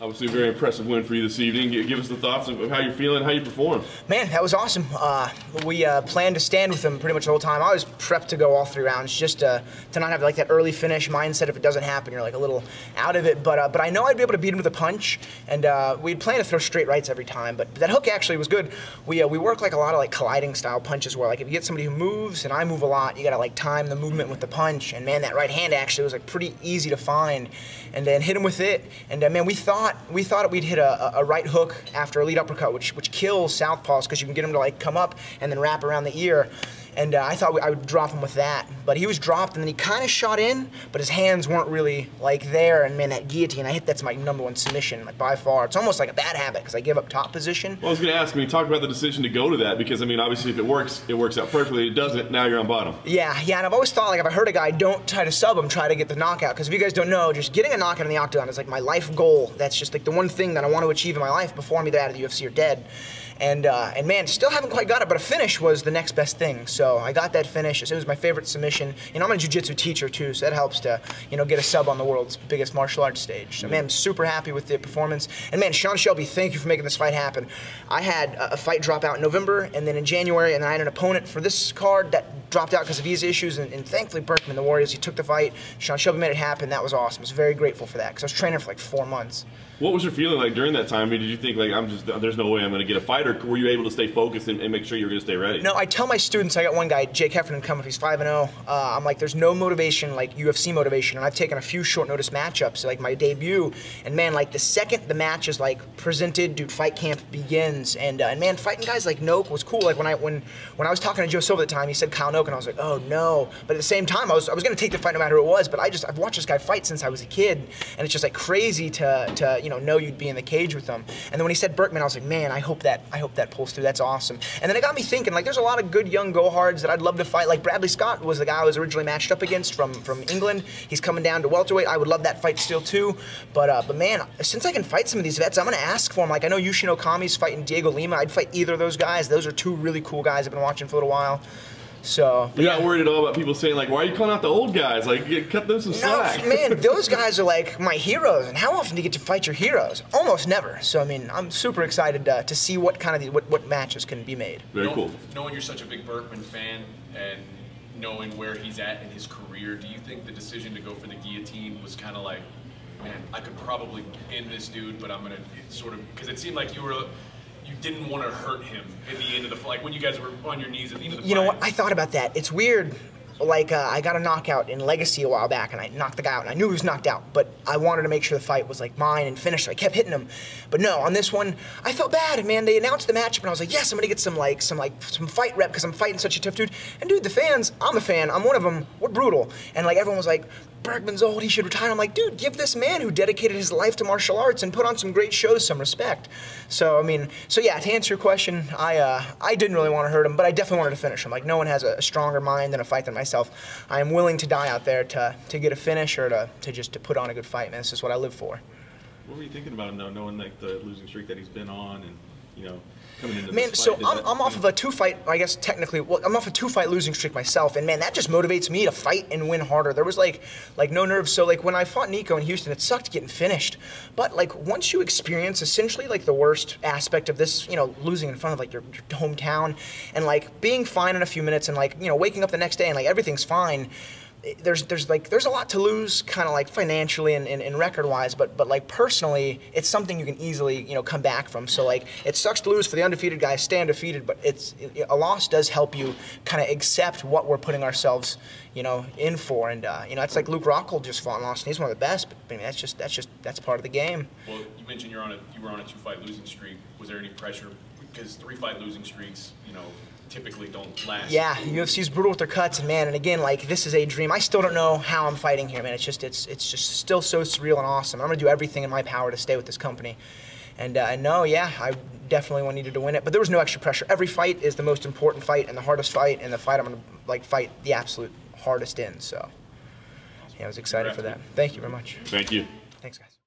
Obviously a very impressive win for you this evening. Give us the thoughts of how you're feeling, how you performed. Man, that was awesome. We planned to stand with them pretty much the whole time. I was prepped to go all 3 rounds, just to not have like that early finish mindset. If it doesn't happen, you're like a little out of it. But I know I'd be able to beat him with a punch, and we'd planned to throw straight rights every time. But that hook actually was good. We work like a lot of like colliding style punches, where like if you get somebody who moves and I move a lot, you gotta like time the movement with the punch. And man, that right hand actually was like pretty easy to find, and then hit him with it. And man, we thought we'd hit a right hook after a lead uppercut, which kills southpaws, because you can get him to like come up and then wrap around the ear. And I thought I would drop him with that, but he was dropped, and then he kind of shot in, but his hands weren't really like there. And man, that guillotine, that's my #1 submission, like by far. It's almost like a bad habit because I give up top position. Well, I was going to ask, talk about the decision to go to that, because I mean, obviously, if it works out perfectly. It doesn't. Now you're on bottom. Yeah, and I've always thought, like, if I hurt a guy, don't try to sub him, try to get the knockout. Because if you guys don't know, just getting a knockout in the octagon is like my life goal. That's just like the one thing that I want to achieve in my life before I'm either out of the UFC or dead. And man, still haven't quite got it, but a finish was the next best thing. So I got that finish. It was my favorite submission. You know, I'm a jiu-jitsu teacher too, so that helps to, you know, get a sub on the world's biggest martial arts stage. So man, I'm super happy with the performance. And man, Sean Shelby, thank you for making this fight happen. I had a fight drop out in November, and then in January, and I had an opponent for this card that dropped out because of visa issues, and thankfully Berkman, the Warriors, he took the fight. Sean Shelby made it happen. That was awesome. I was very grateful for that, because I was training for like 4 months. What was your feeling like during that time? I mean, did you think like, there's no way I'm going to get a fight, or were you able to stay focused and make sure you were going to stay ready? No, I tell my students, I got one guy, Jake Heffernan, coming up, he's 5-0. I'm like, there's no motivation like UFC motivation, and I've taken a few short notice matchups, like my debut, and man, like the second the match is like presented, dude, fight camp begins, and man, fighting guys like Noak was cool. Like when I was talking to Joe Silva at the time, he said Kyle Noak, and I was like, oh no. But at the same time, I was going to take the fight no matter who it was, but I've watched this guy fight since I was a kid, and it's just like crazy to you know you'd be in the cage with them. And then when he said Berkman, I was like, man, I hope that pulls through. That's awesome. And then it got me thinking, like, there's a lot of good young go-hards that I'd love to fight. Like Bradley Scott was the guy I was originally matched up against from England. He's coming down to welterweight. I would love that fight still too. But man, since I can fight some of these vets, I'm gonna ask for them. Like I know Yushin Okami's fighting Diego Lima. I'd fight either of those guys. Those are 2 really cool guys I've been watching for a little while. So you're not worried at all about people saying like, why are you calling out the old guys? Like, cut them some slack. No, man, those guys are like my heroes. And how often do you get to fight your heroes? Almost never. So I mean, I'm super excited to see what kind of what matches can be made. Very cool. Knowing you're such a big Berkman fan and knowing where he's at in his career, do you think the decision to go for the guillotine was kind of like, man, I could probably end this dude, but I'm gonna sort of, because it seemed like you didn't want to hurt him at the end of the fight, like when you guys were on your knees at the end of the fight. You know what? I thought about that. It's weird. Like, I got a knockout in Legacy a while back, and I knocked the guy out, and I knew he was knocked out, but I wanted to make sure the fight was, like, mine and finished, so I kept hitting him. But no, on this one, I felt bad, man. They announced the matchup, and I was like, yes, I'm gonna get some fight rep, because I'm fighting such a tough dude. And dude, the fans, I'm a fan, I'm one of them, we're brutal. And, like, everyone was like, Berkman's old, he should retire. I'm like, dude, give this man who dedicated his life to martial arts and put on some great shows some respect. So, I mean, so yeah, to answer your question, I didn't really want to hurt him, but I definitely wanted to finish him. Like, no one has a stronger mind than a fight than myself. I am willing to die out there to get a finish or to put on a good fight, man. This is what I live for. What were you thinking about him, though, knowing like the losing streak that he's been on, and you know, coming into man, this fight? so I'm off of a 2-fight, I guess technically, well, I'm off a 2-fight losing streak myself, and man, that just motivates me to fight and win harder. There was like no nerves. So like when I fought Nico in Houston, it sucked getting finished. But like once you experience essentially like the worst aspect of this, you know, losing in front of like your hometown, and like being fine in a few minutes, and like, you know, waking up the next day and like everything's fine. There's a lot to lose, kind of like financially and record-wise, but like personally, it's something you can easily, you know, come back from. So like, it sucks to lose for the undefeated guys, stay undefeated, but a loss does help you kind of accept what we're putting ourselves, you know, in for. And you know, it's like Luke Rockhold just fought and lost, and he's one of the best. But I mean, that's part of the game. Well, you mentioned you were on a 2-fight losing streak. Was there any pressure? Because 3-fight losing streaks, you know, typically don't last. Yeah, UFC's brutal with their cuts, and man, and again, like, this is a dream. I still don't know how I'm fighting here, man. It's just still so surreal and awesome. I'm gonna do everything in my power to stay with this company. And no, yeah, I definitely needed to win it, but there was no extra pressure. Every fight is the most important fight and the hardest fight, and the fight I'm gonna like fight the absolute hardest in. So, yeah, I was excited for that. Thank you very much. Thank you. Thanks, guys.